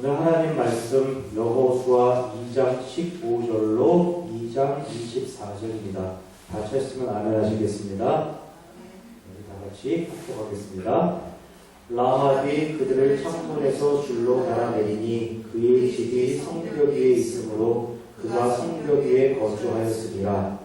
오늘 하나님 말씀 여호수아 2장 15절로 2장 24절입니다. 다 찾으시면 아멘 하시겠습니다. 우리 다 같이 합독하겠습니다. 라합이 그들을 창문에서 줄로 달아내리니 그의 집이 성벽 위에 있으므로 그가 성벽 위에 거주하였으리라.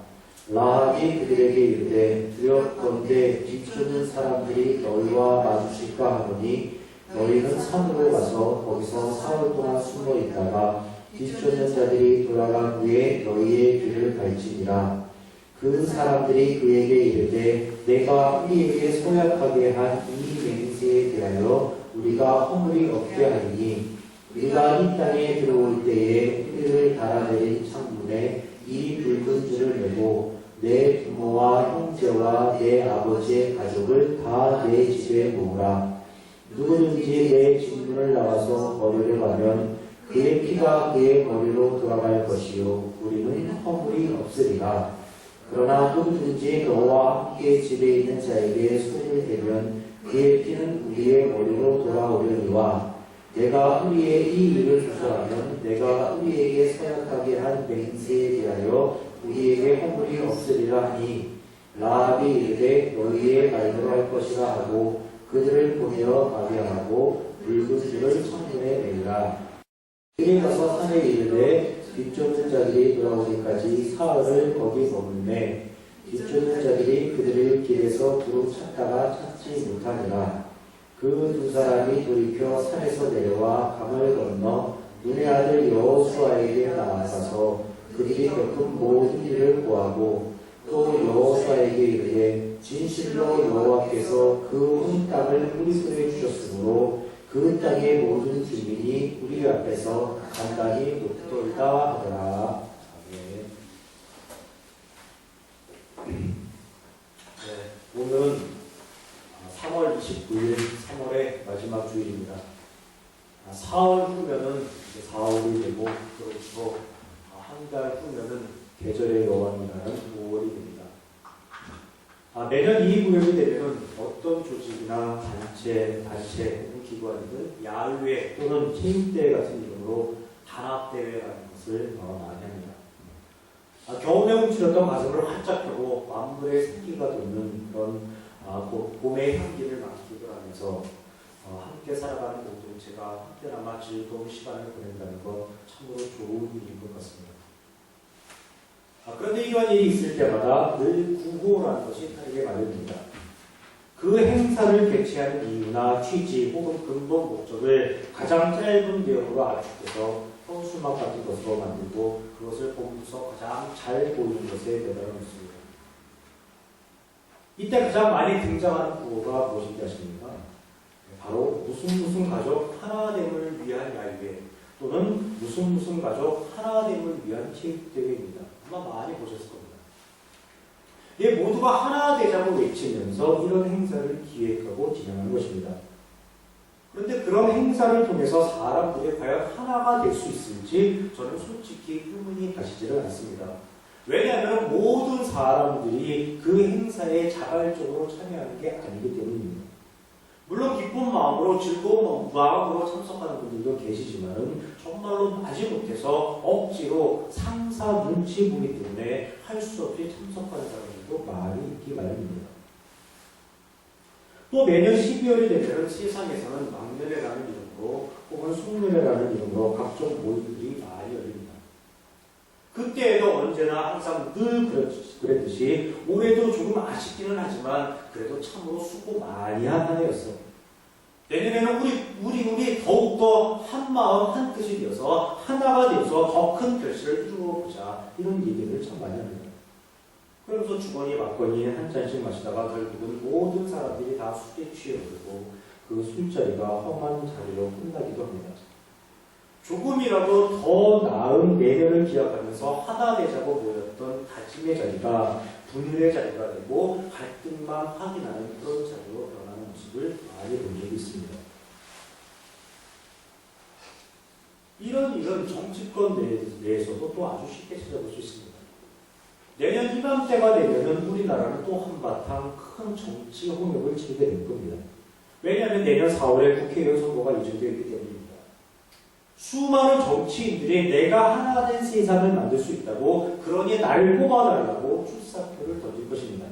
라합이 그들에게 이르되 두렵건대 비추는 사람들이 너희와 마주칠까 하노니 너희는 산으로 가서 거기서 사흘 동안 숨어 있다가 비추는 자들이 돌아간 후에 너희의 길을 갈지니라. 그 사람들이 그에게 이르되 내가 우리에게 소약하게 한 이 맹세에 대하여 우리가 허물이 없게 하리니 우리가 이 땅에 들어올 때에 우리를 달아내린 창문에 이 붉은 줄을 메고 내 부모와 형제와 내 아버지의 가족을 다 내 집에 모으라. 누구든지 내 진문을 나와서 머리를 하면 그의 피가 그의 머리로 돌아갈 것이요 우리는 허물이 없으리라. 그러나 누구든지 너와 함께 집에 있는 자에게 손을 대면 그의 피는 우리의 머리로 돌아오려니와 내가 우리의 이 일을 조사하면 내가 우리에게 서약하게 한 맹세에 대하여 우리에게 허물이 없으리라 하니 라합이 이르되 너희의 말대로 할 것이라 하고 그들을 보내어 마비하고 붉은 줄을 창문에 내리라. 그들이 가서 산에 이르되 비쫓는 자들이 돌아오기까지 사흘을 거기 머물매 비쫓는 자들이 그들을 길에서 두루 찾다가 찾지 못하니라. 그 두 사람이 돌이켜 산에서 내려와 강을 건너 눈의 아들 여호수아에게 나아가서 그들이 겪은 모든 일을 고하고 또 여호수아에게 이르되 진실로 여호와께서 그 온 땅을 우리 손에 주셨으므로 그 땅의 모든 주민이 우리 앞에서 단단히 높돌다 하더라. 오늘은 3월 29일 3월의 마지막 주일입니다. 사흘 후면은 4월이 되고 그로부터 한 달 후면은 계절의 여왕이라는 5월이 됩니다. 매년 이 구역이 되면 어떤 조직이나 단체 혹은 기관이든 야유회 또는 체육대회 같은 이름으로 단합대회라는 것을 많이 합니다. 겨울에 훔치렸던 가슴을 활짝 펴고 만물의 생기가 돋는 그런 봄의 향기를 맡기고 하면서 함께 살아가는 공동체가 함께나마 즐거운 시간을 보낸다는 것 참으로 좋은 일인 것 같습니다. 그런데 이런 일이 있을 때마다 늘 구호라는 것이 다르게 마련됩니다. 그 행사를 개최하는 이유나 취지 혹은 근본 목적을 가장 짧은 내용으로 압축해서 현수막 같은 것으로 만들고 그것을 본부서 가장 잘 보이는 것에 매달아 놓습니다. 이때 가장 많이 등장하는 구호가 무엇인지 아십니까? 바로 무슨 가족 하나됨을 위한 야유회 또는 무슨 가족 하나됨을 위한 체육대회입니다. 아마 많이 보셨을 겁니다. 모두가 하나 되자고 외치면서 이런 행사를 기획하고 진행하는 것입니다. 그런데 그런 행사를 통해서 사람들이 과연 하나가 될 수 있을지 저는 솔직히 의문이 가시지를 않습니다. 왜냐하면 모든 사람들이 그 행사에 자발적으로 참여하는 게 아니기 때문입니다. 물론 기쁜 마음으로 즐거운 마음으로 참석하는 분들도 계시지만 정말로 마지못해서 억지로 상사 눈치 보기 때문에 할 수 없이 참석하는 사람들도 많이 있기 마련입니다. 또 매년 12월이 되면 세상에서는 막년회라는 이름으로 혹은 송년회라는 이름으로 각종 모임들이 많이 열립니다. 그때에도 언제나 항상 늘 그랬듯이 올해도 조금 아쉽기는 하지만 그래도 참으로 수고 많이 한 한 해였어요. 내년에는 우리 더욱더 한 마음 한 뜻이 되어서 하나가 되어서 더 큰 결실을 이루어보자 이런 얘기를 참 많이 합니다. 그러면서 주거니 받거니 한 잔씩 마시다가 결국은 모든 사람들이 다 술에 취해버리고 그 술자리가 험한 자리로 끝나기도 합니다. 조금이라도 더 나은 내년을 기약하면서 하나 되자고 모였던 다짐의 자리가 분열의 자리가 되고 갈등만 확인하는 그런 자리로 변하는 모습을 많이 본 적이 있습니다. 이런 일은 정치권 내에서도 또 아주 쉽게 찾아볼 수 있습니다. 내년 이맘때가 되면 우리나라는 또 한바탕 큰 정치 홍역을 치르게 될 겁니다. 왜냐하면 내년 4월에 국회의원 선거가 예정되어 있기 때문입니다. 수많은 정치인들이 내가 하나 된 세상을 만들 수 있다고 그러니 나를 뽑아달라고 출사표를 던질 것입니다.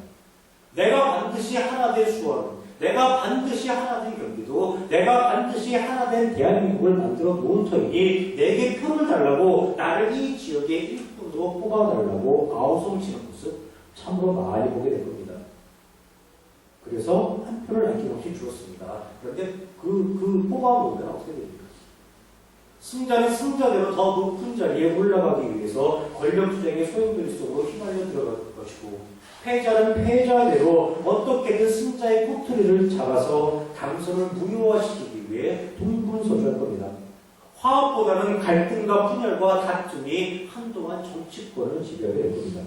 내가 반드시 하나 된 수원, 내가 반드시 하나 된 경기도, 내가 반드시 하나 된 대한민국을 만들어 놓은 터이니 내게 표를 달라고 나를 이 지역의 일꾼으로 뽑아달라고 아우성치는 모습 참으로 많이 보게 될 겁니다. 그래서 한 표를 아낌없이 주었습니다. 그런데 그 뽑아보면 어떻게 됩니까? 승자는 승자대로 더 높은 자리에 올라가기 위해서 권력투쟁의 소용돌이 속으로 휘말려 들어갈 것이고, 패자는 패자대로 어떻게든 승자의 꼬투리를 잡아서 당선을 무효화시키기 위해 동분서주할 겁니다. 화합보다는 갈등과 분열과 다툼이 한동안 정치권을 지배할 겁니다.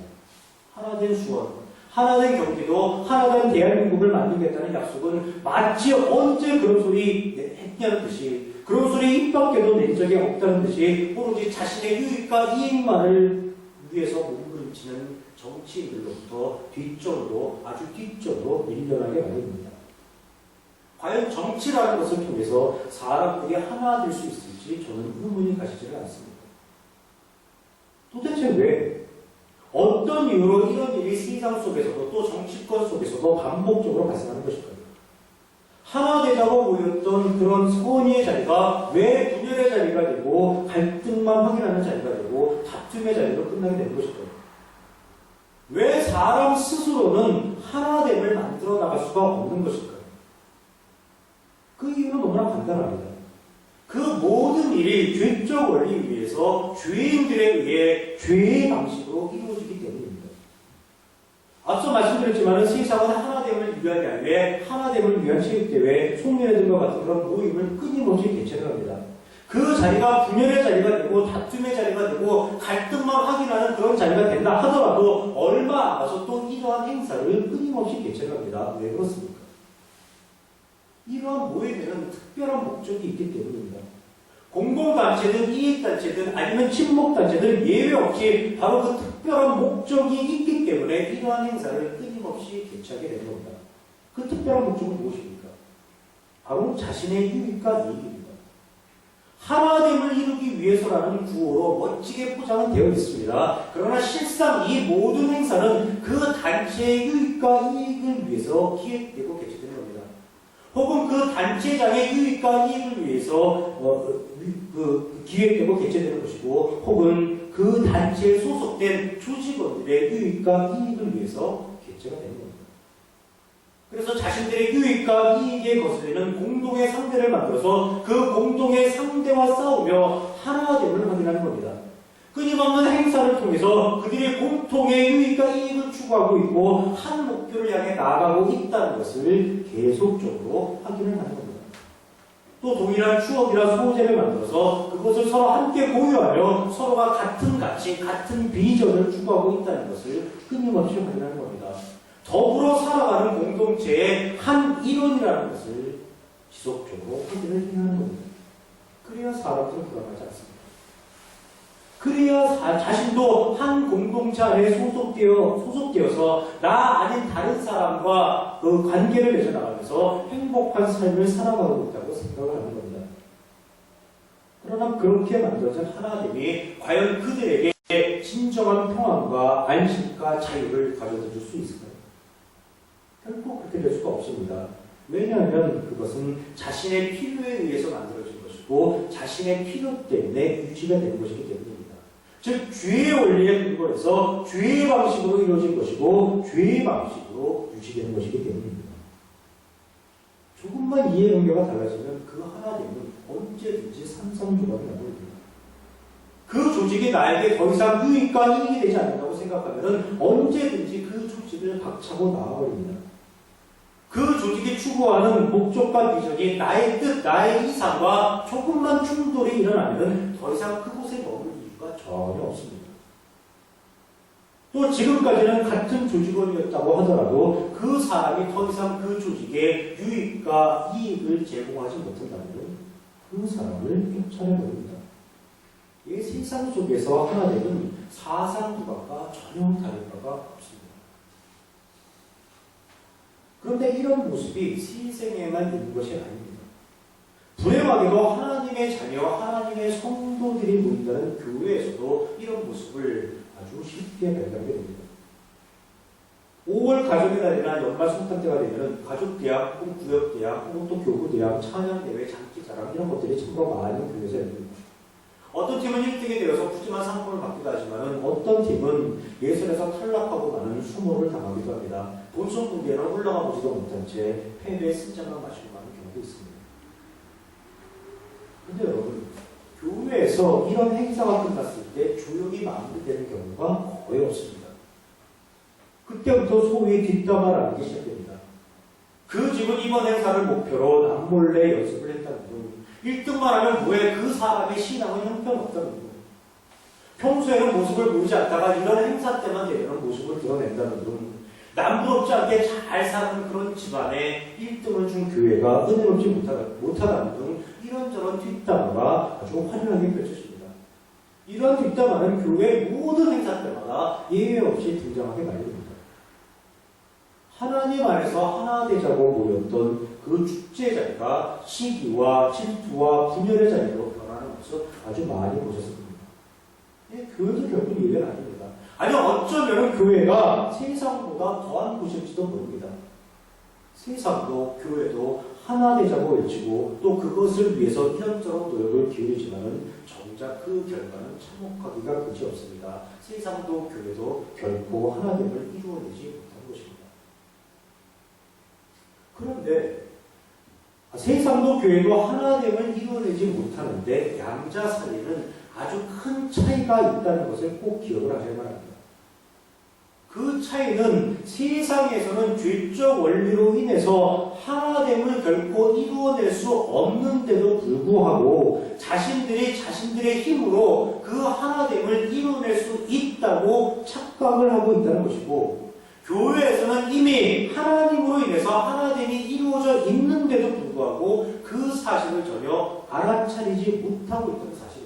하나된 수원, 하나된 경기도, 하나된 대한민국을 만들겠다는 약속은 마치 언제 그런 소리 했냐는 듯이, 그런 소리 입 밖에도 낸 적이 없다는 듯이 오로지 자신의 유익과 이익만을 위해서 몸부림치는 정치인들로부터 뒷전으로, 아주 뒷전으로 밀려나게 마련입니다. 과연 정치라는 것을 통해서 사람들이 하나 될 수 있을지 저는 의문이 가시지는 않습니다. 도대체 왜? 어떤 이유로 이런 일이 세상 속에서도 또 정치권 속에서도 반복적으로 발생하는 것일까요? 하나 되자고 모였던 그런 선의의 자리가 왜 분열의 자리가 되고 갈등만 확인하는 자리가 되고 다툼의 자리로 끝나게 되는 것일까요? 왜 사람 스스로는 하나됨을 만들어 나갈 수가 없는 것일까요? 그 이유는 너무나 간단합니다. 그 모든 일이 죄적 원리에 의해서 죄인들에 의해 죄의 방식으로 이루어지기 때문입니다. 앞서 말씀드렸지만 세상은 하나됨을 위하기 위해 하나됨을 위한 체육대회, 송년회들과 같은 그런 모임을 끊임없이 개최를 합니다. 그 자리가 분열의 자리가 되고 다툼의 자리가 되고 갈등만 확인하는 그런 자리가 된다 하더라도 얼마 안 가서 또 이러한 행사를 끊임없이 개최를 합니다. 왜 그렇습니까? 이러한 모임에는 특별한 목적이 있기 때문입니다. 공공단체든 이익단체든 아니면 친목단체든 예외 없이 바로 그 특별한 목적이 있기 때문에 이러한 행사를 끊임없이 개최하게 되는 겁니다. 그 특별한 목적은 무엇입니까? 바로 자신의 유익과 이익입니다. 하나됨을 이루기 위해서라는 구호로 멋지게 포장은 되어 있습니다. 그러나 실상 이 모든 행사는 그 단체의 유익과 이익을 위해서 기획되고 개최되는 겁니다. 혹은 그 단체장의 유익과 이익을 위해서 기획되고 개최되는 것이고, 혹은 그 단체에 소속된 조직원들의 유익과 이익을 위해서 개최가 되는 겁니다. 그래서 자신들의 유익과 이익에 거슬리는 공동의 상대를 만들어서 그 공동의 상대와 싸우며 하나됨을 확인하는 겁니다. 끊임없는 행사를 통해서 그들의 공통의 유익과 이익을 추구하고 있고 한 목표를 향해 나아가고 있다는 것을 계속적으로 확인을 하는 겁니다. 또 동일한 추억이나 소재를 만들어서 그것을 서로 함께 공유하며 서로가 같은 가치, 같은 비전을 추구하고 있다는 것을 끊임없이 확인하는 겁니다. 더불어 살아가는 공동체의 한 일원이라는 것을 지속적으로 확인을 해야 하는 겁니다. 그래야 사람들은 불안하지 않습니다. 그래야 자신도 한 공동체 안에 소속되어서 나 아닌 다른 사람과 그 관계를 맺어나가면서 행복한 삶을 살아가고 있다고 생각을 하는 겁니다. 그러나 그렇게 만들어진 하나됨이 과연 그들에게 진정한 평안과 안식과 자유를 가져다 줄 수 있을까요? 결코 그렇게 될 수가 없습니다. 왜냐하면 그것은 자신의 필요에 의해서 만들어진 것이고 자신의 필요 때문에 유지가 되는 것이기 때문입니다. 즉 죄의 원리에 근거해서 죄의 방식으로 이루어진 것이고 죄의 방식으로 유지되는 것이기 때문입니다. 조금만 이해 경계가 달라지면 그 하나님은 언제든지 산산조각이 나버립니다. 그 조직이 나에게 더 이상 유익과 이익이 되지 않는다고 생각하면 언제든지 그 조직을 박차고 나와버립니다. 그 조직이 추구하는 목적과 비전이 나의 뜻, 나의 이상과 조금만 충돌이 일어나면 더 이상 그곳에 머물 이유가 전혀 없습니다. 또 지금까지는 같은 조직원이었다고 하더라도 그 사람이 더 이상 그 조직에 유익과 이익을 제공하지 못한다면 그 사람을 쫓아내버립니다. 이 세상 속에서 하나님은 사상부각과 전혀 다를 바가 없습니다. 그런데 이런 모습이 세상에만 있는 것이 아닙니다. 불행하게도 하나님의 자녀, 하나님의 성도들이 모인다는 교회에서도 이런 모습을 아주 쉽게 발견하게 됩니다. 5월 가족의 달이나 연말 성탄 때가 되면 가족대학, 혹은 구역대학, 혹은 또 교구대학, 찬양대회, 장기자랑 이런 것들이 참으로 많은 교회에서 열립니다. 어떤 팀은 1등이 되어서 푸짐한 상품을 받기도 하지만 어떤 팀은 예선에서 탈락하고 많은 수모를 당하기도 합니다. 본선 분기에는 올라가 보지도 못한 채 패배의 쓴장만 마시고 가는 경우도 있습니다. 그런데 여러분, 교회에서 이런 행사가 끝났을 때 조용히 마무리되는 경우가 거의 없습니다. 그때부터 소위 뒷담화라는 게 시작됩니다. 그 집은 이번 행사를 목표로 남몰래 연습을 했다는 등 1등만 하면 뭐해 그 사람의 신앙은 형편없다는 등 평소에는 모습을 보이지 않다가 이런 행사 때만 되면 모습을 드러낸다는 등 남부럽지 않게 잘 사는 그런 집안에 1등을 준 교회가 은혜롭지 못하다는 등 이런저런 뒷담화가 아주 화려하게 펼쳐집니다. 이런 뒷담화는 교회 모든 행사 때마다 예외 없이 등장하게 마련입니다. 하나님 안에서 하나 되자고 모였던 그 축제 자리가 시기와 질투와 분열의 자리로 변하는 것을 아주 많이 보셨습니다. 교회도 결국 예외는 아닙니다. 아니 어쩌면 교회가 세상보다 더한 곳일지도 모릅니다. 세상도 교회도 하나 되자고 외치고 또 그것을 위해서 이런저런 노력을 기울이지만은 정작 그 결과는 참혹하기가 그지없습니다. 세상도 교회도 결코 하나됨을 이루어내지 못한 것입니다. 그런데 세상도 교회도 하나됨을 이루어내지 못하는데 양자 사이에는 아주 큰 차이가 있다는 것을 꼭 기억을 하셔야만 합니다. 그 차이는 세상에서는 죄적 원리로 인해서 하나됨을 결코 이루어낼 수 없는데도 불구하고 자신들이 자신들의 힘으로 그 하나됨을 이루어낼 수 있다고 착각을 하고 있다는 것이고, 교회에서는 이미 하나님으로 인해서 하나됨이 이루어져 있는데도 불구하고 그 사실을 전혀 알아차리지 못하고 있다는 사실입니다.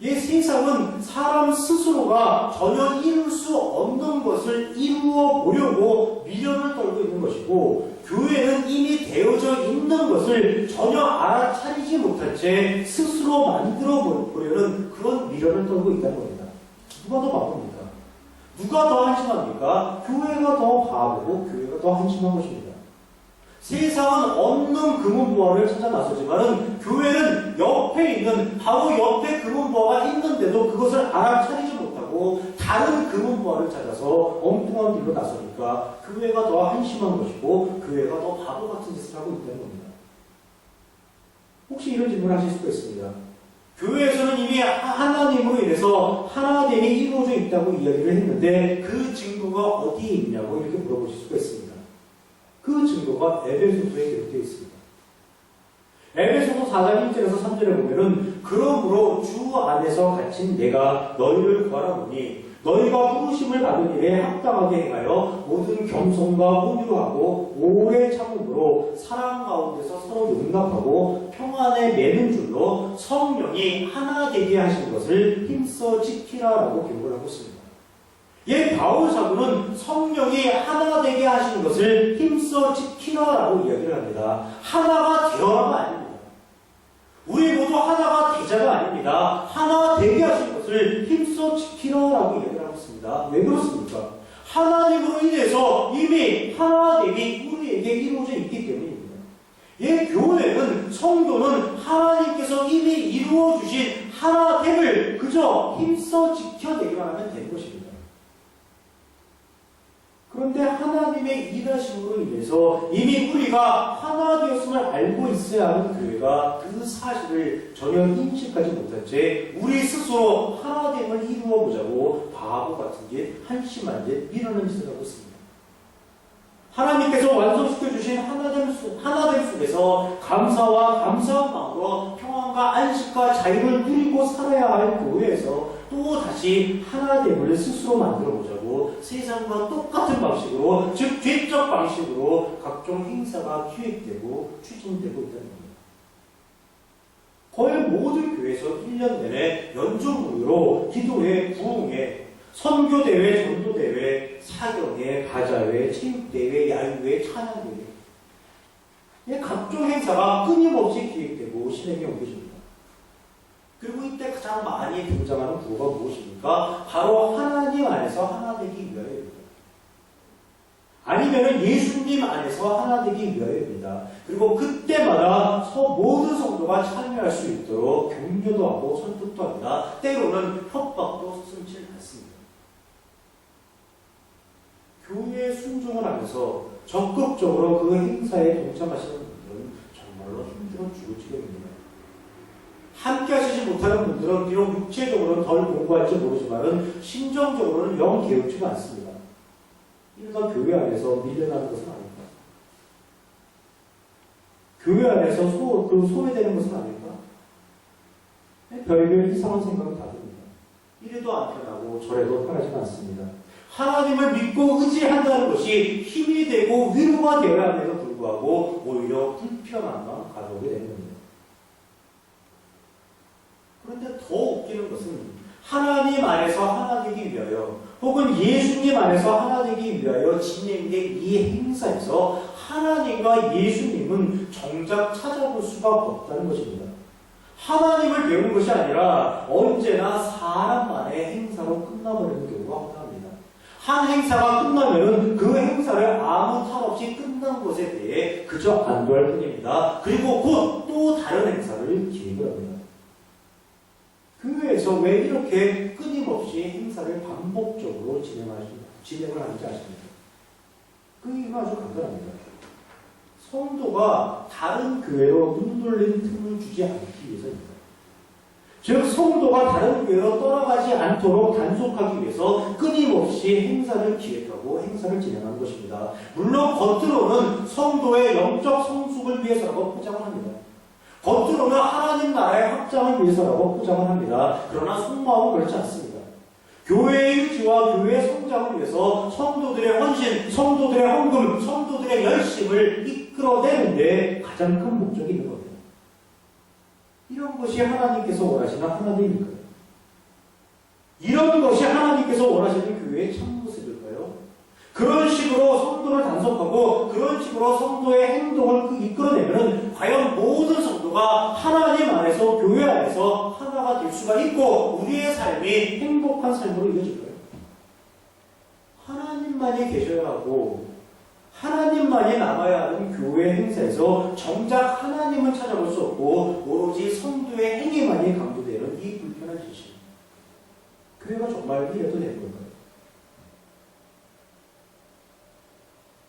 이 세상은 사람 스스로가 전혀 이룰 수 없는 것을 이루어 보려고 미련을 떨고 있는 것이고, 교회는 이미 되어져 있는 것을 전혀 알아차리지 못한 채 스스로 만들어 보려는 그런 미련을 떨고 있다는 겁니다. 누가 더 바쁩니까? 누가 더 한심합니까? 교회가 더 바보고 교회가 더 한심한 것입니다. 세상은 없는 금은보화를 찾아 나서지만 교회는 옆에 있는 바로 옆에 금은보화가 있는데도 그것을 알아차리지 못하고 다른 금은보화를 찾아서 엉뚱한 길로 나서니까 교회가 더 한심한 것이고 교회가 더 바보 같은 짓을 하고 있다는 겁니다. 혹시 이런 질문을 하실 수가 있습니다. 교회에서는 이미 하나님으로 인해서 하나됨이 이루어져 있다고 이야기를 했는데 그 증거가 어디에 있냐고 이렇게 물어보실 수가 있습니다. 그 증거가 에베소서에 기록되어 있습니다. 에베소서 4장 1절에서 3절에 보면은 그러므로 주 안에서 갇힌 내가 너희를 구하라노니 너희가 부르심을 받은 일에 합당하게 행하여 모든 겸손과 온유하고 오래 참음으로 사랑 가운데서 서로 용납하고 평안에 매는 줄로 성령이 하나 되게 하신 것을 힘써 지키라라고 기록을 하고 있습니다. 바울 사도는 성령이 하나 되게 하신 것을 힘써 지키라라고 이야기를 합니다. 하나가 되어라가 아닙니다. 우리 모두 하나가 되자가 아닙니다. 하나 되게 하신 것을 힘써 지키라라고 이야기를 하고 있습니다. 왜 그렇습니까? 하나님으로 인해서 이미 하나됨이 우리에게 이루어져 있기 때문입니다. 교회는 성도는 하나님께서 이미 이루어주신 하나됨을 그저 힘써 지켜내기만 하면 되는 것입니다. 그런데 하나님의 일하심으로 인해서 이미 우리가 하나 되었음을 알고 있어야 하는 교회가 그 사실을 전혀 인식하지 못한 채 우리 스스로 하나됨을 이루어 보자고 바보 같은 게 한심한 게 미련한 짓을 하고 있습니다. 하나님께서 완성시켜주신 하나됨 속에서 감사와 감사한 마음으로 평안과 안식과 자유를 누리고 살아야 할 교회에서 또 다시 하나됨을 스스로 만들어 보자고 세상과 똑같은 방식으로, 즉 죄적 방식으로 각종 행사가 기획되고 추진되고 있다는 겁니다. 거의 모든 교회에서 1년 내내 연중무휴로 기도회, 부흥회, 선교대회, 전도대회, 사경회, 바자회, 체육대회, 야유회, 찬양대회 각종 행사가 끊임없이 기획되고 실행에 옮겨집니다. 그리고 이때 가장 많이 등장하는 구호가 무엇입니까? 바로 하나님 안에서 하나 되기 위하여입니다. 아니면 예수님 안에서 하나 되기 위하여입니다. 그리고 그때마다 모든 성도가 참여할 수 있도록 격려도 하고 설득도 합니다. 때로는 협박도 스승질 않습니다. 교회에 순종을 하면서 적극적으로 그 행사에 동참하시는 분들은 정말로 힘들어 죽을 지경입니다. 함께 하시지 못하는 분들은 비록 육체적으로는 덜 공부할지 모르지만 심정적으로는 영 게으르지가 않습니다. 이러다 교회 안에서 밀려나는 것은 아닐까? 교회 안에서 소외되는 것은 아닐까? 별별 이상한 생각이 다 듭니다. 이래도 안 편하고 저래도 편하지는 않습니다. 하나님을 믿고 의지한다는 것이 힘이 되고 위로가 되어야 함에도 불구하고 오히려 불편함만 가져오게 되는 겁니다. 그런데 더 웃기는 것은 하나님 안에서 하나 되기 위하여 혹은 예수님 안에서 하나 되기 위하여 진행된 이 행사에서 하나님과 예수님은 정작 찾아볼 수가 없다는 것입니다. 하나님을 배우는 것이 아니라 언제나 사람만의 행사로 끝나버리는 경우가 허다합니다. 한 행사가 끝나면은 그 행사를 아무 탈 없이 끝난 것에 대해 그저 안도할 뿐입니다. 그리고 곧 또 다른 행사를 기획을 합니다. 교회에서 왜 이렇게 끊임없이 행사를 반복적으로 진행을 하는지 아십니까? 그 이유가 아주 간단합니다. 성도가 다른 교회로 눈돌릴 틈을 주지 않기 위해서입니다. 즉 성도가 다른 교회로 떠나가지 않도록 단속하기 위해서 끊임없이 행사를 기획하고 행사를 진행하는 것입니다. 물론 겉으로는 성도의 영적 성숙을 위해서라고 포장을 합니다. 겉으로는 하나님 나라의 확장을 위해서라고 포장을 합니다. 그러나 속마음은 그렇지 않습니다. 교회의 유지와 교회의 성장을 위해서 성도들의 헌신, 성도들의 헌금, 성도들의 열심을 이끌어내는데 가장 큰 목적이 있는 겁니다. 이런 것이 하나님께서 원하시는 하나님일까요? 이런 것이 하나님께서 원하시는 교회의 참모습일까요? 그런 식으로 성도를 단속하고 그런 식으로 성도의 행동을 이끌어내면 과연 모든 성도가 하나님 안에서 교회 안에서 하나가 될 수가 있고 우리의 삶이 행복한 삶으로 이어질까요? 하나님만이 계셔야 하고 하나님만이 남아야 하는 교회 행사에서 정작 하나님은 찾아볼 수 없고 오로지 성도의 행위만이 강조되는 이 불편한 진실. 교회가 정말 이래도 되는 걸까요?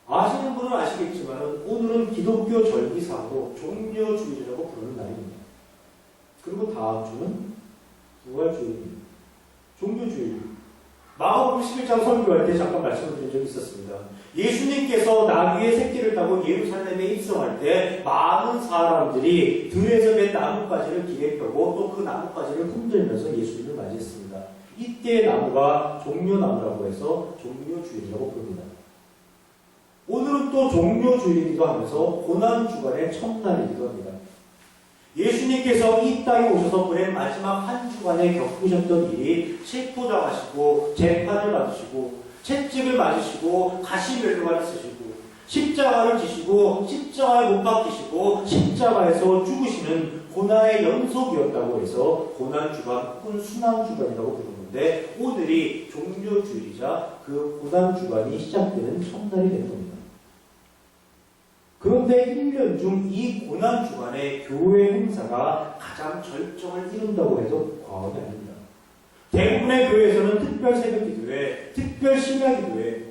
아시는 분은 아시겠지만 오늘은 기독교 절기상으로 종려주일이라고 부르는 날입니다. 그리고 다음 주는 부활주일입니다. 종려주일. 마가복음 11장 설교할 때 잠깐 말씀드린 적이 있었습니다. 예수님께서 나귀의 새끼를 타고 예루살렘에 입성할 때 많은 사람들이 들에서 맨 나뭇가지를 기에 펴고 또 그 나뭇가지를 흔들면서 예수님을 맞이했습니다. 이때의 나무가 종려나무라고 해서 종려주일이라고 부릅니다. 오늘은 또 종려주일이기도 하면서 고난주간의 첫날이기도 합니다. 예수님께서 이 땅에 오셔서 보낸 마지막 한 주간에 겪으셨던 일이 체포당하시고 재판을 받으시고 채찍을 맞으시고 가시면류관을 쓰시고 십자가를 지시고 십자가에 못 박히시고 십자가에서 죽으시는 고난의 연속이었다고 해서 고난주간 혹은 순환주간이라고 부르는데 오늘이 종려주일이자 그 고난주간이 시작되는 첫날이 되는 겁니다. 그런데 1년 중 이 고난주간에 교회 행사가 가장 절정을 이룬다고 해도 과언이 아닙니다. 대부분의 교회에서는 특별 새벽 기도회, 특별 심야 기도회,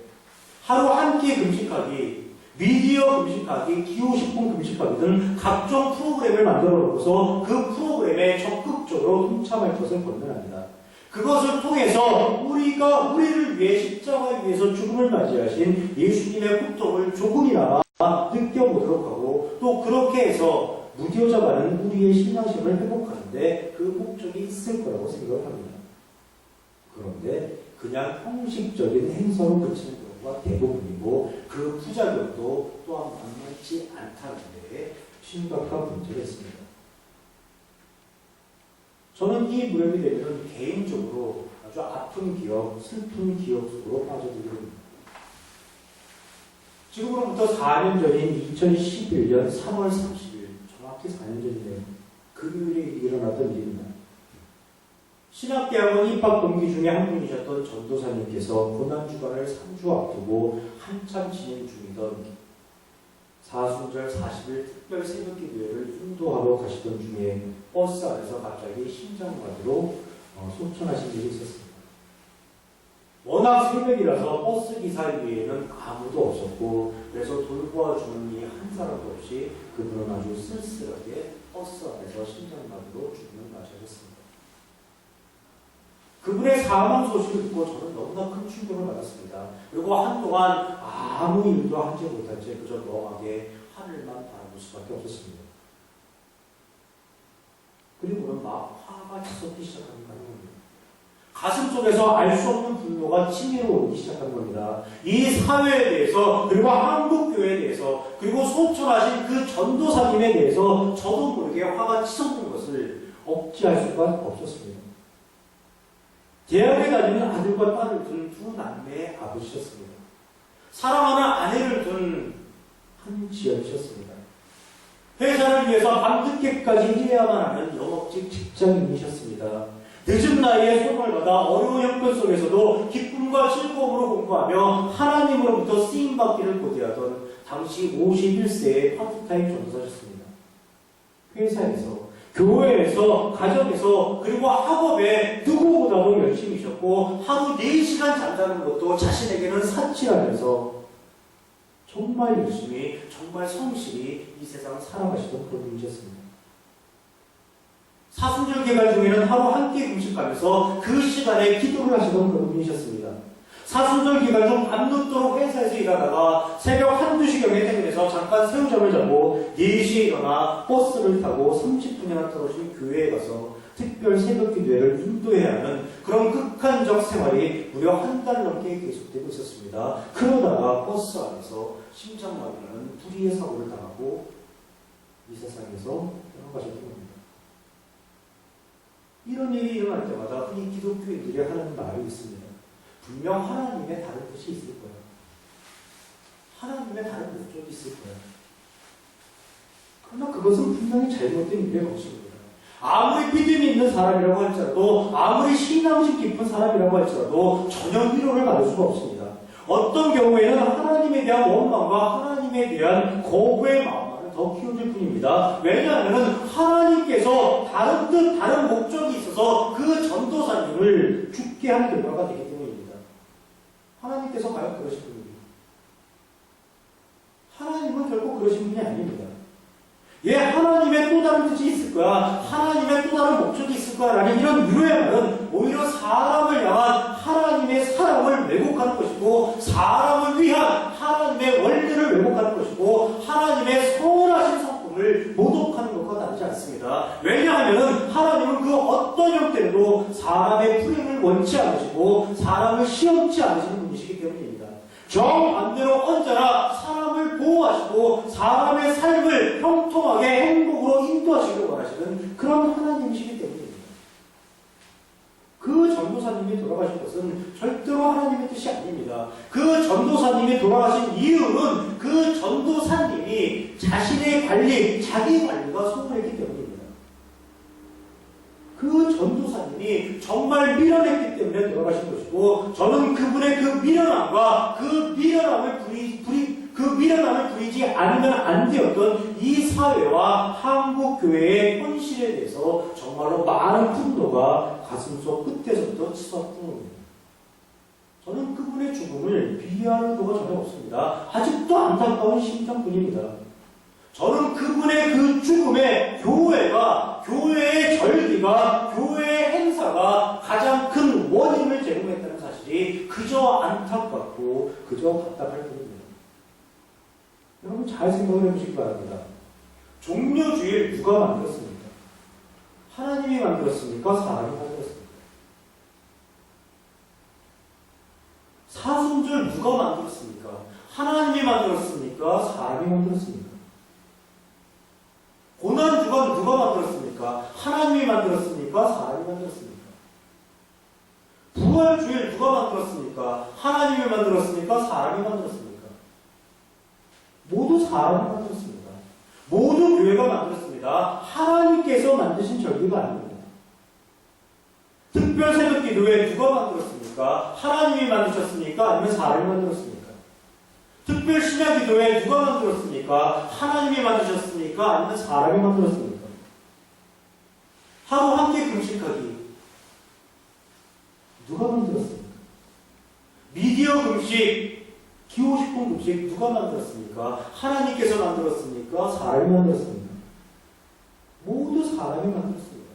하루 한 끼 금식하기, 미디어 금식하기, 기호식품 금식하기 등 각종 프로그램을 만들어 놓고서 그 프로그램에 적극적으로 동참할 것을 권면합니다. 그것을 통해서 우리가 우리를 위해 십자가에 위해서 죽음을 맞이하신 예수님의 고통을 조금이나마 느껴보도록 하고 또 그렇게 해서 무뎌져가는 우리의 신앙심을 회복하는데 그 목적이 있을 거라고 생각을 합니다. 그런데 그냥 형식적인 행사로 그치는 경우가 대부분이고 그 부작용도 또한 만만치 않다는 데 심각한 문제가 있습니다. 저는 이 무렵이 되면 개인적으로 아주 아픈 기억, 슬픈 기억 속으로 빠져들게 됩니다. 지금으로부터 4년 전인 2011년 3월 30일, 정확히 4년 전이네요. 금요일에 일어났던 일입니다. 신학대학원 입학 동기 중에 한 분이셨던 전도사님께서 고난주간을 3주 앞두고 한참 진행 중이던 사순절 40일 특별 새벽기도회를 인도하러 가시던 중에 버스 안에서 갑자기 심장마비로 소천하신 일이 있었습니다. 워낙 새벽이라서 버스 기사 위에는 아무도 없었고 그래서 돌보아주는 이 한 사람도 없이 그분은 아주 쓸쓸하게 버스 안에서 심장마비로 죽음을 맞이하셨습니다. 그분의 사망 소식을 듣고 저는 너무나 큰 충격을 받았습니다. 그리고 한동안 아무 일도 하지 못한 채 그저 멍하게 하늘만 바라볼 수밖에 없었습니다. 그리고는 막 화가 치솟기 시작하는 겁니다. 가슴 속에서 알 수 없는 분노가 치밀어 오르기 시작한 겁니다. 이 사회에 대해서, 그리고 한국교회에 대해서, 그리고 소천하신 그 전도사님에 대해서 저도 모르게 화가 치솟는 것을 억제할 수가 없었습니다. 대학에 다니는 아들과 딸을 둔 두 남매의 아버지셨습니다. 사랑하는 아내를 둔 한 지연이셨습니다. 회사를 위해서 밤늦게까지 일해야만 하는 영업직 직장인이셨습니다. 늦은 나이에 손을 받아 어려운 형편 속에서도 기쁨과 즐거움으로 공부하며 하나님으로부터 쓰임받기를 고대하던 당시 51세의 파트타임 전도사셨습니다. 회사에서, 교회에서, 가정에서, 그리고 학업에 누구보다도 열심히셨고 하루 4시간 잠자는 것도 자신에게는 사치라면서 정말 열심히, 정말 성실히 이 세상 살아가시던 그런 분이셨습니다. 사순절 기간 중에는 하루 한 끼 금식하면서 그 시간에 기도를 하시던 그런 분이셨습니다. 사순절 기간 중 밤늦도록 회사에서 일하다가 새벽 1, 2시경에 퇴근해서 잠깐 새우잠을 자고 4시에 일어나 버스를 타고 30분이나 떨어진 교회에 가서 특별 새벽기도회를 인도해야 하는 그런 극한적 생활이 무려 한 달 넘게 계속되고 있었습니다. 그러다가 버스 안에서 심장마비라는 불의의 사고를 당하고 이 세상에서 떠나가셨던 겁니다. 이런 일이 일어날 때마다 흔히 기독교인들이 하는 말이 있습니다. 분명 하나님의 다른 뜻이 있을 거예요. 하나님의 다른 목적이 있을 거예요. 그러나 그것은 분명히 잘못된 일의 것입니다. 아무리 믿음이 있는 사람이라고 할지라도, 아무리 신앙심 깊은 사람이라고 할지라도 전혀 위로를 받을 수가 없습니다. 어떤 경우에는 하나님에 대한 원망과 하나님에 대한 거부의 마음을 더 키워줄 뿐입니다. 왜냐하면 하나님께서 다른 뜻, 다른 목적이 있어서 그 전도사님을 죽게 한 결과가 되기 때문입니다. 하나님께서 과연 그러신 분입니다. 하나님은 결국 그러신 분이 아닙니다. 예, 하나님의 또 다른 뜻이 있을 거야, 하나님의 또 다른 목적이 있을 거야 라는 이런 위로의 말은 오히려 사람을 향한 하나님의 사랑을 왜곡하는 것이고, 사람을 위한 하나님의 원리를 왜곡하는 것이고, 하나님의 선하신 성품을 모독하는 것과 다르지 않습니다. 왜냐하면 하나님은 그 어떤 형태로도 사람의 불행을 원치 않으시고 사람을 시험치 않으시는 분이시기 때문입니다. 정반대로 언제나 사람을 보호하시고 사람의 삶을 형통하게 행복으로 인도하시기를 원하시는 그런 하나님이시기 때문입니다. 그 전도사님이 돌아가신 것은 절대로 하나님의 뜻이 아닙니다. 그 전도사님이 돌아가신 이유는 그 전도사님이 자신의 관리, 자기 관리가 소홀했기 때문입니다. 그 전도사님이 정말 미련했기 때문에 돌아가신 것이고, 저는 그분의 그 미련함과 그 미련함을 부리지 않으면 안 되었던 이 사회와 한국 교회의 현실에 대해서 정말로 많은 분노가 가슴속 끝에서부터 치솟습니다. 저는 그분의 죽음을 비하할 의도가 전혀 없습니다. 아직도 안타까운 심정뿐입니다. 저는 그분의 그 죽음에 교회가, 교회의 절기가, 교회의 행사가 가장 큰 원인을 제공했다는 사실이 그저 안타깝고 그저 답답할 뿐입니다. 여러분 잘 생각을 해보시기 바랍니다. 종려주일 누가 만들었습니까? 하나님이 만들었습니까? 사람이 만들었습니까? 사순절 누가 만들었습니까? 하나님이 만들었습니까? 사람이 만들었습니까? 고난주간 누가 만들었습니까? 하나님이 만들었습니까? 사람이 만들었습니까? 부활주일 누가 만들었습니까? 하나님이 만들었습니까? 사람이 만들었습니까? 모두 사람이 만들었습니다. 모두 교회가 만들었습니다. 하나님께서 만드신 절기가 아닙니다. 특별 새벽 기도회 누가 만들었습니까? 하나님이 만드셨습니까? 아니면 사람이 만들었습니까? 특별 신약 기도회 누가 만들었습니까? 하나님이 만드셨습니까? 아니면 사람이 만들었습니까? 하루 한 끼 금식하기 누가 만들었습니까? 미디어 금식, 기호식품 금식 누가 만들었습니까? 하나님께서 만들었습니까? 사람이 만들었습니까? 모두 사람이 만들었습니다.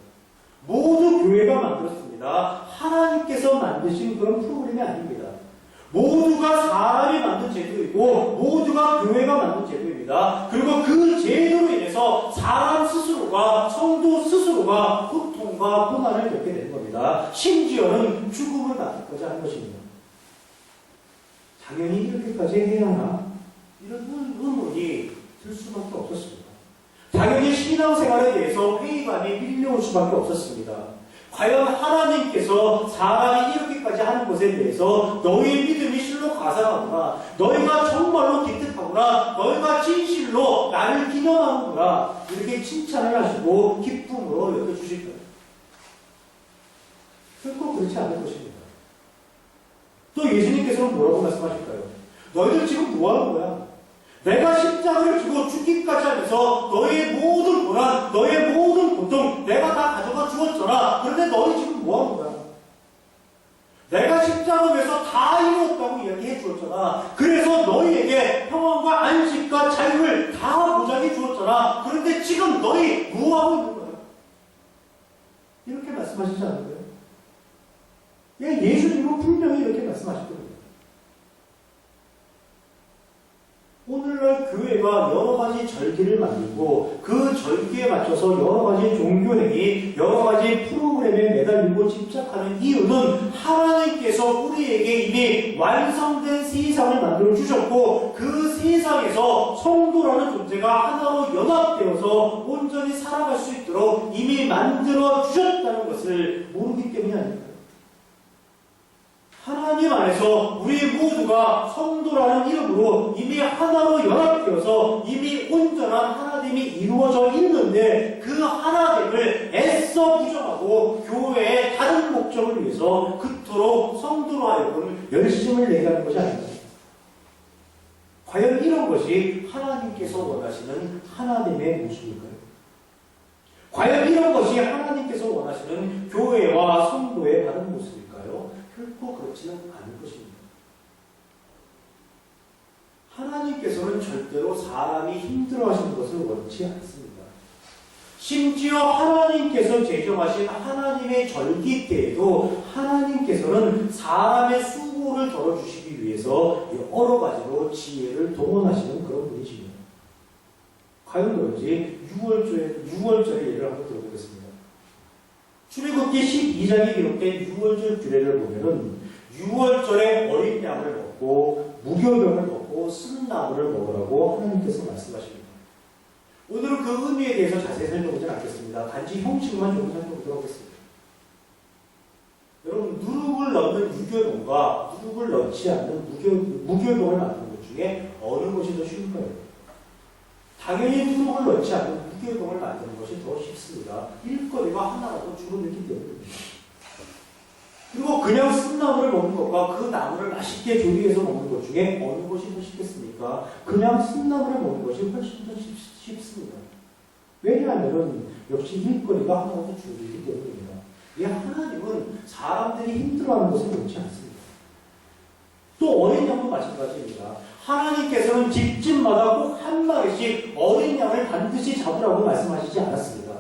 모두 교회가 만들었습니다. 하나님께서 만드신 그런 프로그램이 아닙니다. 모두가 사람이 만든 제도이고 모두가 교회가 만든 제도입니다. 그리고 그 제도로 인해서 사람 스스로가, 성도 스스로가 고통과 고난을 겪게 되는 겁니다. 심지어는 죽음을 맞기까지 하는 것입니다. 당연히 이렇게까지 해야 하나? 이런 의문이 들 수밖에 없었습니다. 당연히 신앙생활에 대해서 회의감이 밀려올 수밖에 없었습니다. 과연 하나님께서 사람이 이렇게까지 하는 것에 대해서 너희의 믿음이 실로 가상하구나, 너희가 정말로 기특하구나, 너희가 진실로 나를 기념하는구나, 이렇게 칭찬을 하시고 기쁨으로 여겨주실까요? 결코 그렇지 않을 것입니다. 또 예수님께서는 뭐라고 말씀하실까요? 너희들 지금 뭐하는 거야? 내가 십자가를 지고 죽기까지 하면서 너희의 모든 고난, 너희의 모든 고통 내가 다 가져가 주었잖아. 그런데 너희 지금 뭐하는 거야? 내가 십자가에서 다 이루었다고 이야기해 주었잖아. 그래서 너희에게 평안과 안식과 자유를 다 보장해 주었잖아. 그런데 지금 너희 뭐하고 있는 거야? 이렇게 말씀하시지 않을까요? 예수님은 분명히 이렇게 말씀하실 겁니다. 오늘날 교회가 여러 가지 절기를 만들고 그 절기에 맞춰서 여러 가지 종교행위, 여러 가지 프로그램에 매달리고 집착하는 이유는 하나님께서 우리에게 이미 완성된 세상을 만들어 주셨고 그 세상에서 성도라는 존재가 하나로 연합되어서 온전히 살아갈 수 있도록 이미 만들어 주셨다는 것을 모르기 때문이 아닐까요? 하나님 안에서 우리 모두가 성도라는 이름으로 이미 하나로 연합되어서 이미 온전한 하나됨이 이루어져 있는데 그 하나됨을 애써 부정하고 교회의 다른 목적을 위해서 그토록 성도로 하여금 열심을 내게 하는 것이 아닙니다. 과연 이런 것이 하나님께서 원하시는 하나님의 모습일까요? 과연 이런 것이 하나님께서 원하시는 교회와 성도의 다른 모습일까요? 결코 그렇지는 않을 것입니다. 하나님께서는 절대로 사람이 힘들어하시는 것을 원치 않습니다. 심지어 하나님께서 제정하신 하나님의 절기 때에도 하나님께서는 사람의 수고를 덜어주시기 위해서 여러 가지로 지혜를 동원하시는 그런 분이십니다. 과연 그런지 6월절의 예를 한번 들어보겠습니다. 출애굽기 12장에 기록된 6월절 규례를 보면은 6월절에 어린 양을 먹고 무교병을 먹고 쓴 나물을 먹으라고 하나님께서 말씀하십니다. 오늘은 그 의미에 대해서 자세히 살펴보지는 않겠습니다. 단지 형식만 좀 살펴보도록 하겠습니다. 여러분, 누룩을 넣는 유교병과 누룩을 넣지 않는 무교병을 만드는 것 중에 어느 것이 더 쉬울까요? 당연히 누룩을 넣지 않는 무교병을 만드는 것이 더 쉽습니다. 일거리가 하나라도 줄어들기 때문입니다. 그리고 그냥 쓴 나물을 먹는 것과 그 나물을 맛있게 조리해서 먹는 것 중에 어느 것이 더 쉽겠습니까? 그냥 쓴 나물을 먹는 것이 훨씬 더 쉽습니다. 왜냐하면 역시 일거리가 하나라도 줄어들기 때문입니다. 하나님은 사람들이 힘들어하는 것을 원치 않습니다. 또 어린 양도 마찬가지입니다. 하나님께서는 집집마다 꼭 한 마리씩 어린 양을 반드시 잡으라고 말씀하시지 않았습니다.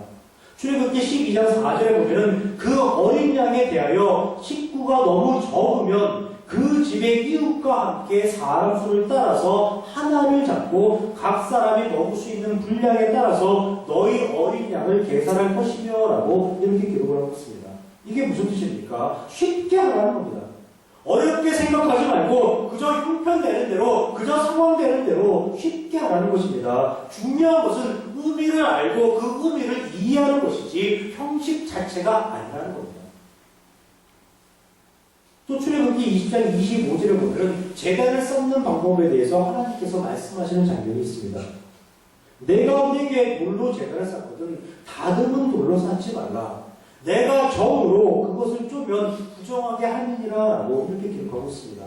출애굽기 12장 4절에 보면은 그 어린 양에 대하여 식구가 너무 적으면 그 집의 이웃과 함께 사람 수를 따라서 하나를 잡고 각 사람이 먹을 수 있는 분량에 따라서 너희 어린 양을 계산할 것이며 라고 이렇게 기록을 하고 있습니다. 이게 무슨 뜻입니까? 쉽게 하라는 겁니다. 어렵게 생각하지 말고 그저 형편되는 대로, 그저 상황되는 대로 쉽게 하라는 것입니다. 중요한 것은 의미를 알고 그 의미를 이해하는 것이지 형식 자체가 아니라는 겁니다. 또 출애굽기 20장 25절에 보면 제단을 쌓는 방법에 대해서 하나님께서 말씀하시는 장면이 있습니다. 내가 우리에게 돌로 제단을 쌓거든 다듬은 돌로 쌓지 말라. 내가 정으로 그것을 쪼면 부정하게 하느니라 라고 이렇게 기록하고 있습니다.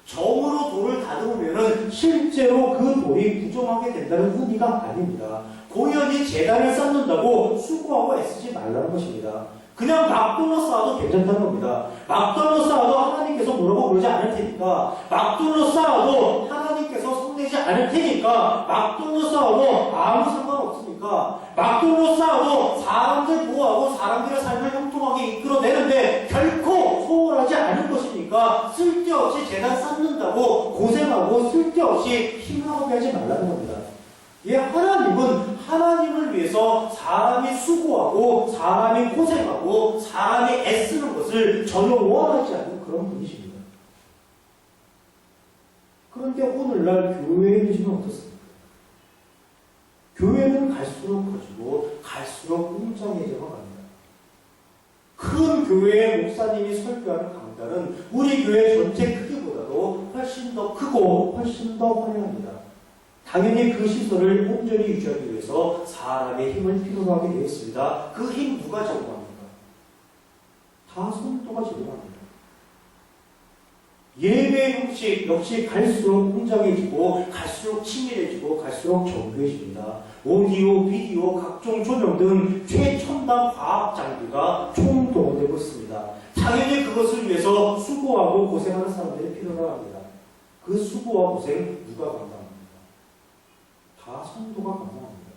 정으로 돌을 다듬으면 실제로 그 돌이 부정하게 된다는 의미가 아닙니다. 고연히 제단을 쌓는다고 수고하고 애쓰지 말라는 것입니다. 그냥 막 돌로 쌓아도 괜찮다는 겁니다. 막 돌로 쌓아도 하나님께서 뭐라고 그러지 않을 테니까, 막 돌로 쌓아도 하나님께서 성내지 않을 테니까, 막 돌로 쌓아도 아무 상관없으니까, 막 돌로 쌓아도 사람들 보호하고 사람들의 삶을 형통하게 이끌어내는데 결코 소홀하지 않을 것이니까 쓸데없이 재단 쌓는다고 고생하고 쓸데없이 힘하게 하지 말라는 겁니다. 예, 하나님은 하나님을 위해서 사람이 수고하고 사람이 고생하고 사람이 애쓰는 것을 전혀 원하지 않는 그런 분이십니다. 그런데 오늘날 교회의 모습은 어떻습니까? 교회는 갈수록 커지고 갈수록 웅장해져만 갑니다. 큰 교회의 목사님이 설교하는 강단은 우리 교회 전체 크기보다도 훨씬 더 크고 훨씬 더 화려합니다. 당연히 그 시설을 온전히 유지하기 위해서 사람의 힘을 필요로 하게 되어 있습니다. 그 힘 누가 제공합니까? 다 성도가 제공합니다. 예배 형식 역시 갈수록 웅장해지고 갈수록 치밀해지고 갈수록 정교해집니다. 오디오, 비디오, 각종 조명 등 최첨단 과학 장비가 총동원되고 있습니다. 당연히 그것을 위해서 수고하고 고생하는 사람들이 필요로 합니다. 그 수고와 고생 누가 감당합니까? 다 성도가 감당합니다.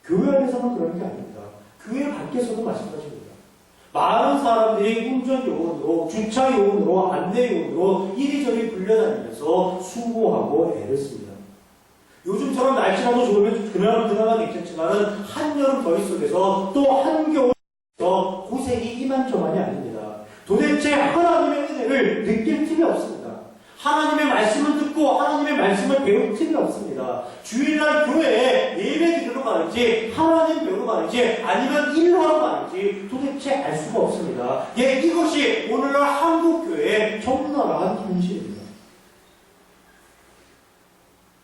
교회 안에서만 그런 게 아닙니다. 교회 밖에서도 마찬가지입니다. 많은 사람들이 운전 요원으로, 주차 요원으로, 안내 요원으로 이리저리 불려다니면서 수고하고 애를 씁니다. 요즘처럼 날씨라도 좋으면 그나마 괜찮지만 한여름 더위 속에서 또 한겨울에서 고생이 이만저만이 아닙니다. 도대체 하나님의 은혜를 느낄 틈이 없습니다. 하나님의 말씀을 듣고 하나님의 말씀을 배울 틈이 없습니다. 주일날 교회에 예배 드리러 가는지 하나님 배우러 가는지 아니면 일하러 가는지 도대체 알 수가 없습니다. 예, 이것이 오늘날 한국교회의 적나라한 현실입니다.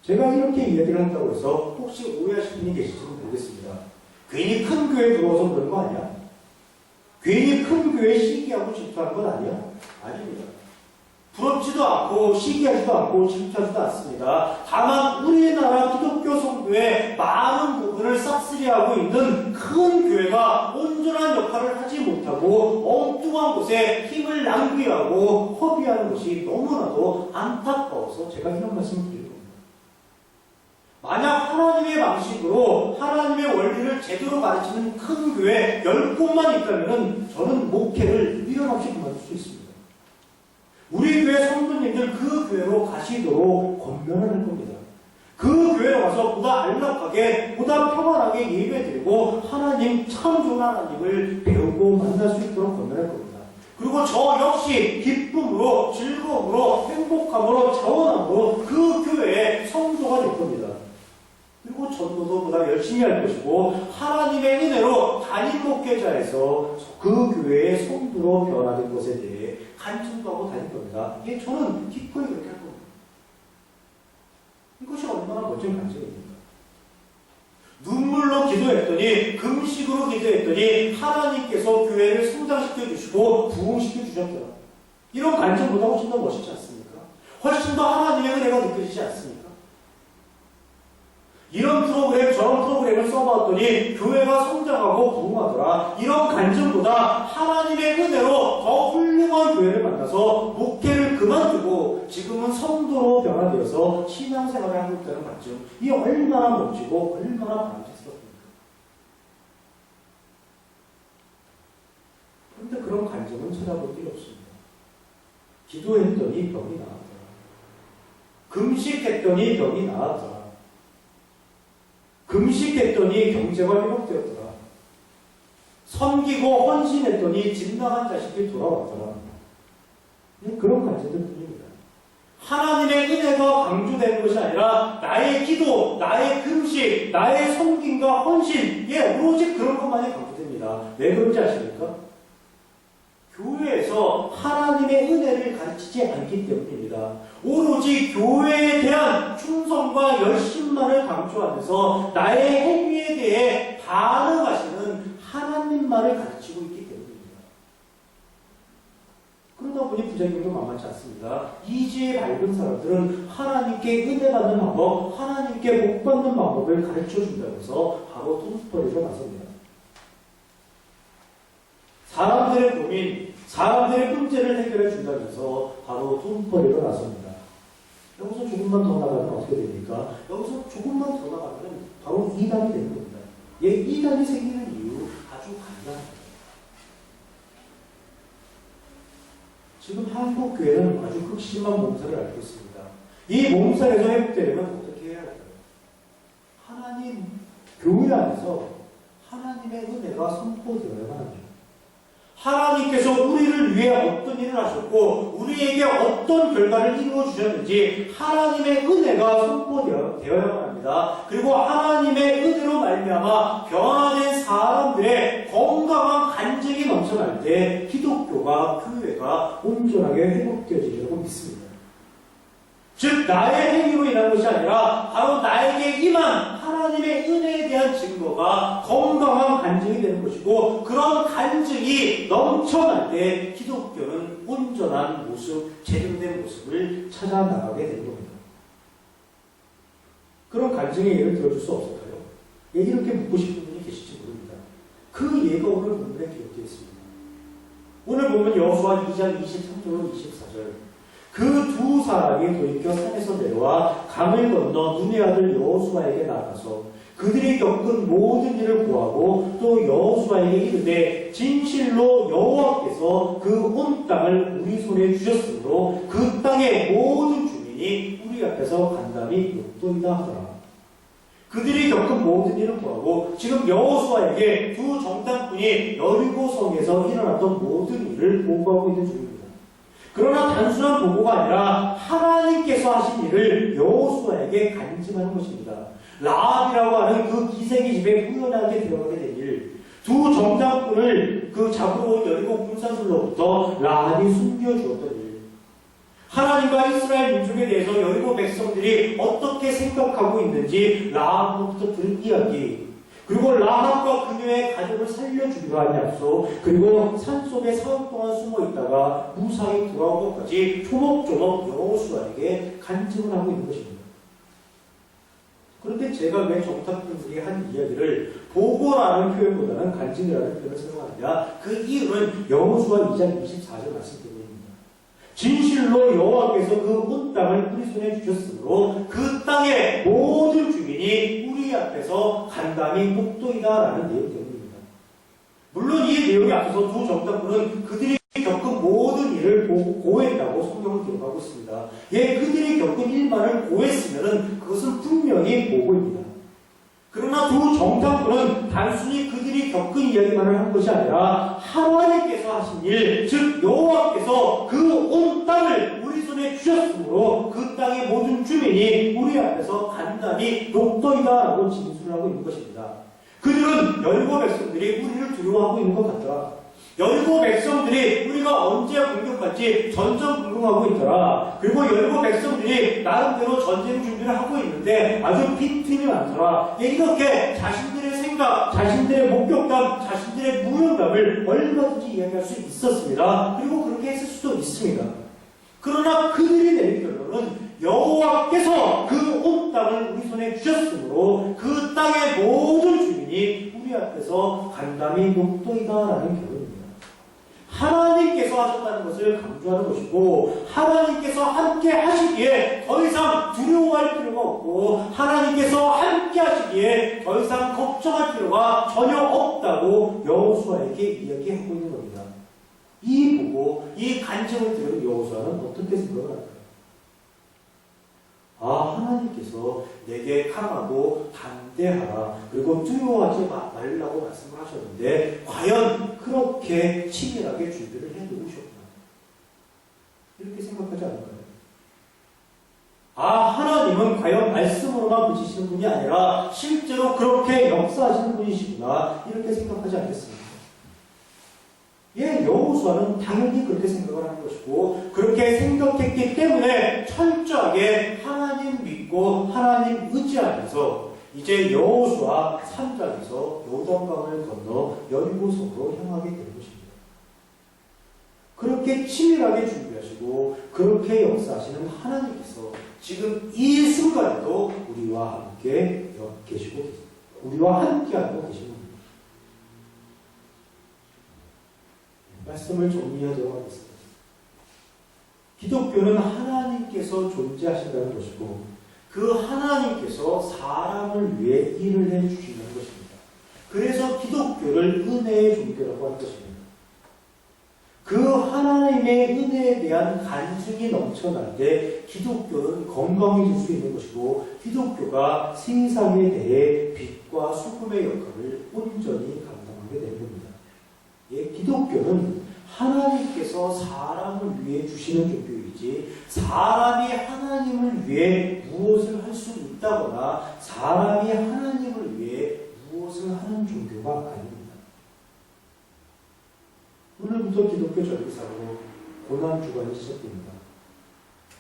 제가 이렇게 이야기를 한다고 해서 혹시 오해하실 분이 계실지는 모르겠습니다. 괜히 큰 교회에 들어와서 그런 거 아니야? 괜히 큰 교회에 시기하고 질투하는 건 아니야? 아닙니다. 부럽지도 않고 시기하지도 않고 질투하지도 않습니다. 다만 우리나라 기독교 성도의 많은 부분을 싹쓸이하고 있는 큰 교회가 온전한 역할을 하지 못하고 엉뚱한 곳에 힘을 낭비하고 허비하는 것이 너무나도 안타까워서 제가 이런 말씀을 드리는 겁니다. 만약 하나님의 방식으로 하나님의 원리를 제대로 가르치는 큰 교회 10곳만 있다면 저는 목회를 미련 없이 그만둘 수 있습니다. 우리 교회 성도님들 그 교회로 가시도록 권면을 할 겁니다. 그 교회에 와서 보다 안락하게, 보다 평안하게 예배드리고 하나님, 참 좋은 하나님을 배우고 만날 수 있도록 권면할 겁니다. 그리고 저 역시 기쁨으로, 즐거움으로, 행복함으로, 자원함으로 그 교회의 성도가 될 겁니다. 그리고 전도도 보다 열심히 할 것이고 하나님의 은혜로 담임 목회자에서 그 교회의 성도로 변화된 것에 대해 간증도 하고 다닐 겁니다. 예, 저는 기꺼이 그렇게 할 겁니다. 이것이 얼마나 멋진 간증입니까? 눈물로 기도했더니, 금식으로 기도했더니 하나님께서 교회를 성장시켜 주시고 부흥시켜 주셨더라. 이런 간증보다 훨씬 더 멋있지 않습니까? 훨씬 더 하나님의 은혜가 느껴지지 않습니까? 이런 프로그램, 저런 프로그램을 써봤더니 교회가 성장하고 부흥하더라. 이런 간증보다 하나님의 은혜로 더 훌륭한 교회를 만나서 목회를 그만두고 지금은 성도로 변화되어서 신앙생활을 하고 있다는 간증. 이 얼마나 멋지고 얼마나 바람직스럽습니까? 그런데 그런 간증은 찾아볼 필요 없습니다. 기도했더니 병이 나았더라. 금식했더니 병이 나았더라. 금식했더니 경제가 회복되었더라. 섬기고 헌신했더니 집 나간 자식이 돌아왔더라. 그런 간증들 뿐입니다. 하나님의 은혜가 강조되는 것이 아니라 나의 기도, 나의 금식, 나의 섬김과 헌신, 오로지 그런 것만이 강조됩니다. 왜 그런지 아십니까? 교회에서 하나님의 은혜를 가르치지 않기 때문입니다. 오로지 교회에 대한 충성과 열심만을 강조하면서 나의 행위에 대해 반응하시는 하나님만을 가르치고 있기 때문입니다. 그러다 보니 부작용도 만만치 않습니다. 이지에 밝은 사람들은 하나님께 은혜 받는 방법, 하나님께 복 받는 방법을 가르쳐 준다면서 바로 돈벌이로 나섭니다. 사람들의 고민, 사람들의 문제를 해결해 준다면서 바로 돈벌이로 나섭니다. 여기서 조금만 더 나가면 어떻게 됩니까? 여기서 조금만 더 나가면 바로 이단이 되는 겁니다. 이단이 생기는 이유 아주 간단합니다. 지금 한국 교회는 아주 극심한 몸살을 앓고 있습니다. 이 몸살에서 회복되려면 어떻게 해야 할까요? 하나님 교회 안에서 하나님의 은혜가 선포되어야만 합니다. 하나님께서 우리를 위해 어떤 일을 하셨고 우리에게 어떤 결과를 이루어 주셨는지 하나님의 은혜가 선포되어야만 합니다. 그리고 하나님의 은혜로 말미암아 변화된 사람들의 건강한 간증이 넘쳐날 때 기독교가 교회가 온전하게 회복되어지리라고 믿습니다. 즉 나의 행위로 인한 것이 아니라 바로 나에게 임한 하나님의 은혜에 대한 증거가 건강한 간증이 되는 것이고 그런 간증이 넘쳐날 때 기독교는 온전한 모습, 제정된 모습을 찾아 나가게 되는 겁니다. 그런 간증의 예를 들어줄 수 없을까요? 이렇게 묻고 싶은 분이 계실지 모릅니다. 그 예가 오늘 본문에 기록되어 있습니다. 오늘 보면 여호수아 2장 23절 24절 그 두 사람이 돌이켜 산에서 내려와 강을 건너 눈의 아들 여호수아에게 나가서 그들이 겪은 모든 일을 구하고 또 여호수아에게 이르되 진실로 여호와께서 그 온 땅을 우리 손에 주셨으므로 그 땅의 모든 주민이 우리 앞에서 간담이 욕도이다 하더라. 그들이 겪은 모든 일을 구하고 지금 여호수아에게 두 정탐꾼이 여리고성에서 일어났던 모든 일을 보고하고 있는 중입니다. 그러나 단순한 보고가 아니라 하나님께서 하신 일을 여호수아에게 간증하는 것입니다. 라합이라고 하는 그 기생의 집에 우연하게 들어가게 된 일, 두 정탐꾼을 그 잡으러 온 여리고 군사들로부터 라합이 숨겨주었던 일, 하나님과 이스라엘 민족에 대해서 여리고 백성들이 어떻게 생각하고 있는지 라합으로부터 들은 이야기, 그리고 라합과 그녀의 가족을 살려주기로 한 약속, 그리고 산속에 사흘 동안 숨어 있다가 무사히 돌아온 것까지 조목조목 여호수아에게 간증을 하고 있는 것입니다. 그런데 제가 왜 정탐꾼들이 한 이야기를 보고라는 표현보다는 간증이라는 표현을 사용하느냐? 그 이유는 여호수아 2장 24절 말씀 때문입니다. 진실로 여호와께서 그 온 땅을 우리 손에 주셨으므로 그 땅의 모든 주민이 우리 앞에서 간담이 목도이다라는 내용 때문입니다. 물론 이 내용에 앞서서 두 정탐꾼은 그들이 겪은 모든 일을 고했다고 성경을 기록하고 있습니다. 그들이 겪은 일만을 고했으면 그것은 분명히 보고입니다. 그러나 두 정탐꾼은 단순히 그들이 겪은 이야기만을 한 것이 아니라 하나님께서 하신 일, 즉 여호와께서 그 온 땅을 우리 손에 주셨으므로 그 땅의 모든 주민이 우리 앞에서 간담이 녹도이다라고 진술을 하고 있는 것입니다. 그들은 여리고 백성들이 우리를 두려워하고 있는 것 같더라. 여리고 백성들이 우리가 언제 공격할지 전전긍긍하고 있더라. 그리고 여리고 백성들이 나름대로 전쟁 준비를 하고 있는데 아주 빈틈이 많더라. 이렇게 자신들의 생각, 자신들의 목격담, 자신들의 무용담을 얼마든지 이야기할 수 있었습니다. 그리고 그렇게 했을 수도 있습니다. 그러나 그들이 내린 결론은 여호와께서 그 온 땅을 우리 손에 주셨으므로 그 땅의 모든 주민이 우리 앞에서 간담이 녹도이다라는 결론입니다. 하나님께서 하셨다는 것을 강조하는 것이고 하나님께서 함께 하시기에 더 이상 두려워할 필요가 없고 하나님께서 함께 하시기에 더 이상 걱정할 필요가 전혀 없다고 여호수아에게 이야기하고 있는 겁니다. 이 보고 이 간증을 들은 여호수아는 어떻게 생각을 할까요? 하나님께서 내게 강하고 담대하라 그리고 두려워하지 말라고 말씀을 하셨는데 과연 그렇게 치밀하게 준비를 해놓으셨구나 이렇게 생각하지 않을까요? 하나님은 과연 말씀으로만 그치시는 분이 아니라 실제로 그렇게 역사하시는 분이시구나 이렇게 생각하지 않겠습니까? 여호수아는 당연히 그렇게 생각을 하는 것이고 그렇게 생각했기 때문에 철저하게 하나님 믿고 하나님 의지하면서 이제 여호수아 3장에서 요단강을 건너 여리고성으로 향하게 되는 것입니다. 그렇게 치밀하게 준비하시고 그렇게 역사하시는 하나님께서 지금 이 순간에도 우리와 함께 계시고 계십니다. 우리와 함께하고 계신 겁니다. 말씀을 정리하도록 하겠습니다. 기독교는 하나님께서 존재하신다는 것이고 그 하나님께서 사람을 위해 일을 해주시는 것입니다. 그래서 기독교를 은혜의 종교라고 하는 것입니다. 그 하나님의 은혜에 대한 간증이 넘쳐날 때 기독교는 건강해질 수 있는 것이고 기독교가 세상에 대해 빛과 소금의 역할을 온전히 감당하게 되는 겁니다. 기독교는 하나님께서 사람을 위해 주시는 종교이지 사람이 하나님을 위해 무엇을 할 수 있다거나 사람이 하나님을 위해 무엇을 하는 종교가 아닙니다. 오늘부터 기독교 절기사로 고난주간이 시작됩니다.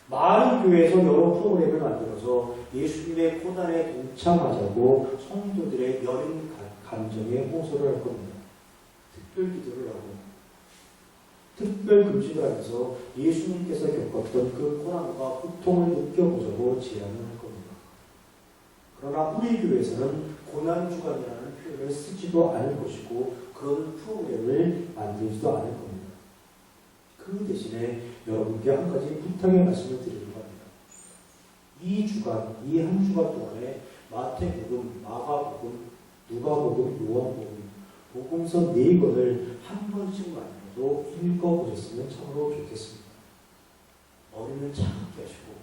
많은 교회에서 여러 프로그램을 만들어서 예수님의 고난에 동참하자고 성도들의 여린 감정에 호소를 할 겁니다. 특별 기도를 하고 특별 금식을 하면서 예수님께서 겪었던 그 고난과 고통을 느껴보자고 제안을 할 겁니다. 그러나 우리 교회에서는 고난주간이라는 표현을 쓰지도 않을 것이고 그런 프로그램을 만들지도 않을 겁니다. 그 대신에 여러분께 한 가지 부탁의 말씀을 드리려고 합니다. 이 주간, 이 한 주간 동안에 마태복음, 마가복음, 누가복음, 요한복음 복음서 4권을 한 번씩만이라도 읽어보셨으면 참으로 좋겠습니다. 머리는 차갑게 하시고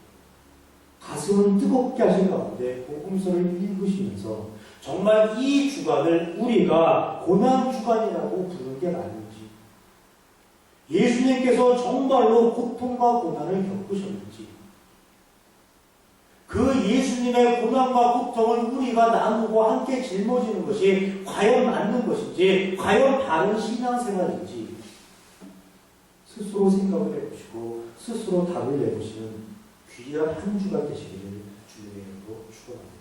가슴은 뜨겁게 하신 가운데 복음서를 읽으시면서 정말 이 주간을 우리가 고난주간이라고 부르는 게 맞는지 예수님께서 정말로 고통과 고난을 겪으셨는지 그 예수님의 고난과 고통을 우리가 나누고 함께 짊어지는 것이 과연 맞는 것인지 과연 바른 신앙생활인지 스스로 생각을 해보시고 스스로 답을 내보시는 귀한 한 주간 되시기를 주님의 이름으로 축원합니다.